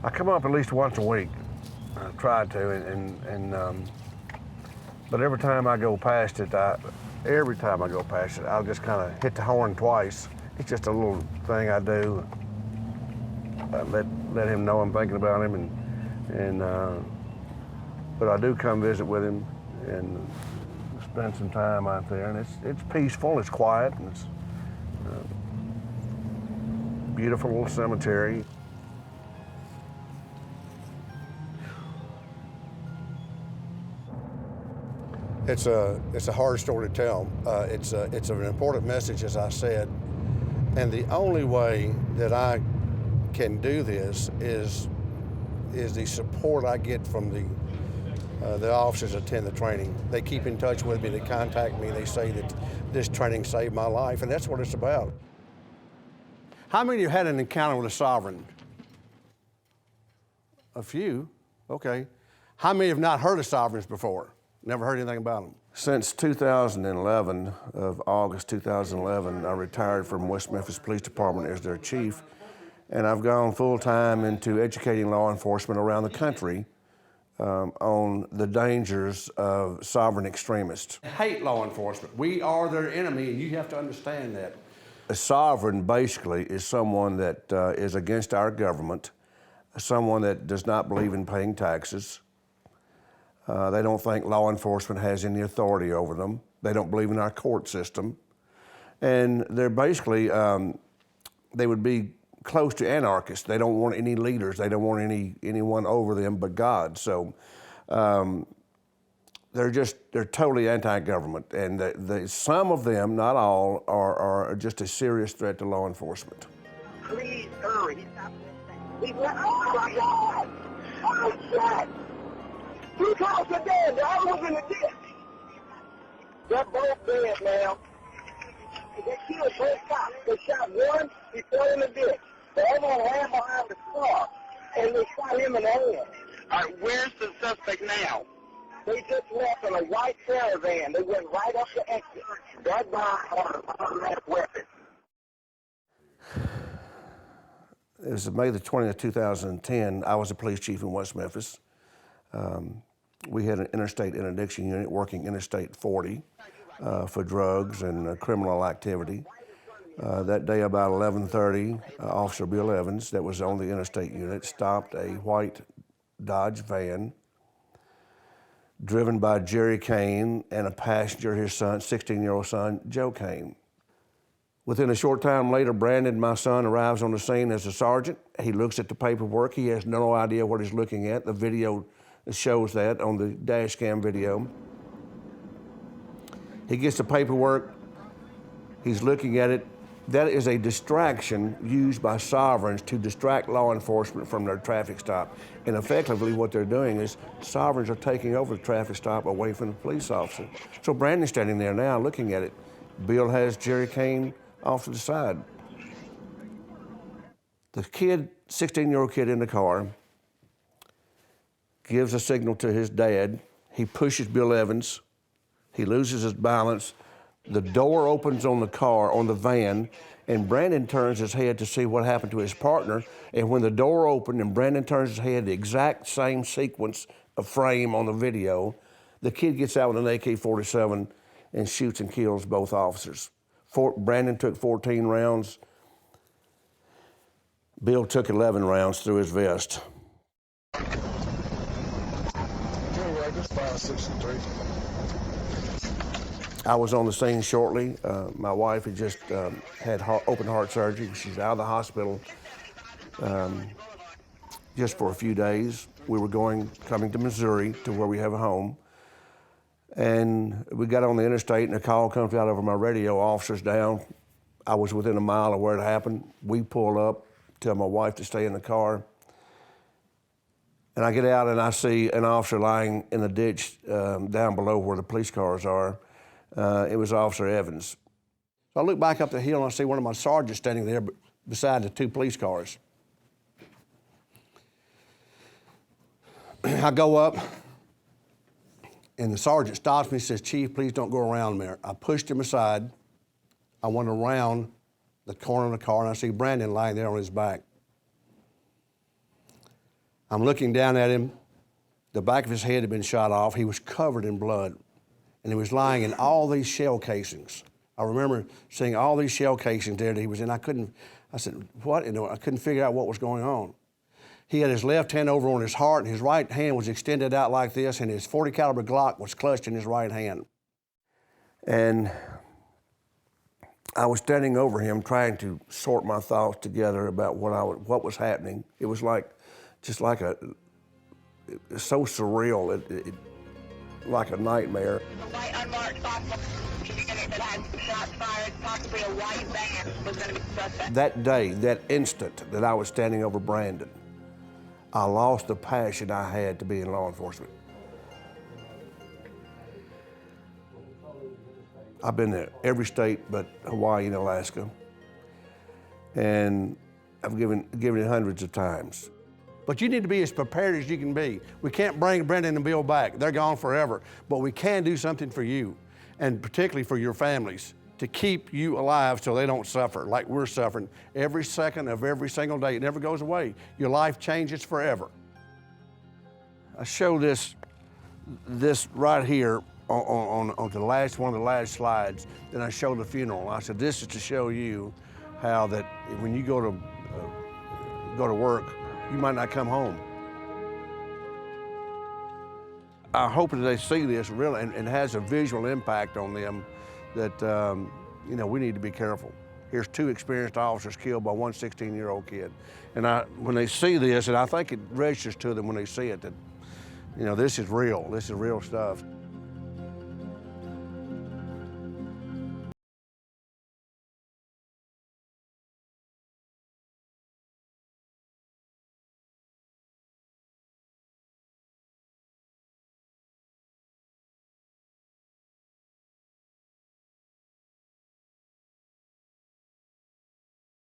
I come up at least once a week. I try to, but every time I go past it, I'll just kind of hit the horn twice. It's just a little thing I do. Let him know I'm thinking about him, but I do come visit with him and spend some time out there, and it's peaceful, it's quiet, and it's a beautiful little cemetery. It's a hard story to tell. It's an important message, as I said, and the only way that I can do this is the support I get from the officers that attend the training. They keep in touch with me, they contact me, they say that this training saved my life, and that's what it's about. How many of you had an encounter with a sovereign? A few, okay. How many have not heard of sovereigns before? Never heard anything about them? Since 2011, of August 2011, I retired from West Memphis Police Department as their chief, and I've gone full-time into educating law enforcement around the country on the dangers of sovereign extremists. I hate law enforcement. We are their enemy, and you have to understand that. A sovereign basically is someone that is against our government, someone that does not believe in paying taxes. They don't think law enforcement has any authority over them. They don't believe in our court system. And they're basically, they would be close to anarchists. They don't want any leaders. They don't want anyone over them but God. So they're totally anti-government. And some of them, not all, are just a serious threat to law enforcement. Please hurry. Oh my God! Oh, shot! 2 cops are dead. The other one's in the ditch. They're both dead now. They killed both cops. They shot one, he fell in the ditch. The other one ran behind the car, and they shot him in the hand. All right, where's the suspect now? They just left in a white caravan. They went right up the exit. That guy had an automatic weapon. It was May the 20th, 2010. I was a police chief in West Memphis. We had an interstate interdiction unit working Interstate 40 for drugs and criminal activity. That day about 11:30, Officer Bill Evans, that was on the interstate unit, stopped a white Dodge van driven by Jerry Kane and a passenger, his son, 16-year-old son, Joe Kane. Within a short time later, Brandon, my son, arrives on the scene as a sergeant. He looks at the paperwork. He has no idea what he's looking at. The video shows that on the dash cam video. He gets the paperwork. He's looking at it. That is a distraction used by sovereigns to distract law enforcement from their traffic stop. And effectively what they're doing is sovereigns are taking over the traffic stop away from the police officer. So Brandon's standing there now looking at it. Bill has Jerry Kane off to the side. The kid, 16-year-old kid in the car, gives a signal to his dad. He pushes Bill Evans. He loses his balance. The door opens on the car, on the van, and Brandon turns his head to see what happened to his partner. And when the door opened and Brandon turns his head, the exact same sequence of frame on the video, the kid gets out with an AK-47 and shoots and kills both officers. Brandon took 14 rounds. Bill took 11 rounds through his vest. I was on the scene shortly. My wife had just had open heart surgery. She's out of the hospital just for a few days. We were coming to Missouri to where we have a home. And we got on the interstate and a call comes out over my radio, officers down. I was within a mile of where it happened. We pull up, tell my wife to stay in the car. And I get out and I see an officer lying in the ditch down below where the police cars are. It was Officer Evans. So I look back up the hill and I see one of my sergeants standing there beside the 2 police cars. I go up and the sergeant stops me and says, "Chief, please don't go around there." I pushed him aside. I went around the corner of the car and I see Brandon lying there on his back. I'm looking down at him. The back of his head had been shot off. He was covered in blood, and he was lying in all these shell casings. I remember seeing all these shell casings there that he was in. I said, what? And I couldn't figure out what was going on. He had his left hand over on his heart, and his right hand was extended out like this, and his .40 caliber Glock was clutched in his right hand. And I was standing over him trying to sort my thoughts together about what was happening. It was just like so surreal, like a nightmare. A white unmarked sophomore unit that had shots fired, possibly a white van was going to be suspect. That day, that instant that I was standing over Brandon, I lost the passion I had to be in law enforcement. I've been to every state but Hawaii and Alaska, and I've given it hundreds of times. But you need to be as prepared as you can be. We can't bring Brandon and Bill back. They're gone forever. But we can do something for you, and particularly for your families, to keep you alive so they don't suffer like we're suffering every second of every single day. It never goes away. Your life changes forever. I show this right here on one of the last slides. Then I show the funeral. I said, this is to show you how that when you go to work, you might not come home. I hope that they see this really and has a visual impact on them that, we need to be careful. Here's 2 experienced officers killed by one 16-year-old kid. And when they see this, and I think it registers to them when they see it that, this is real stuff.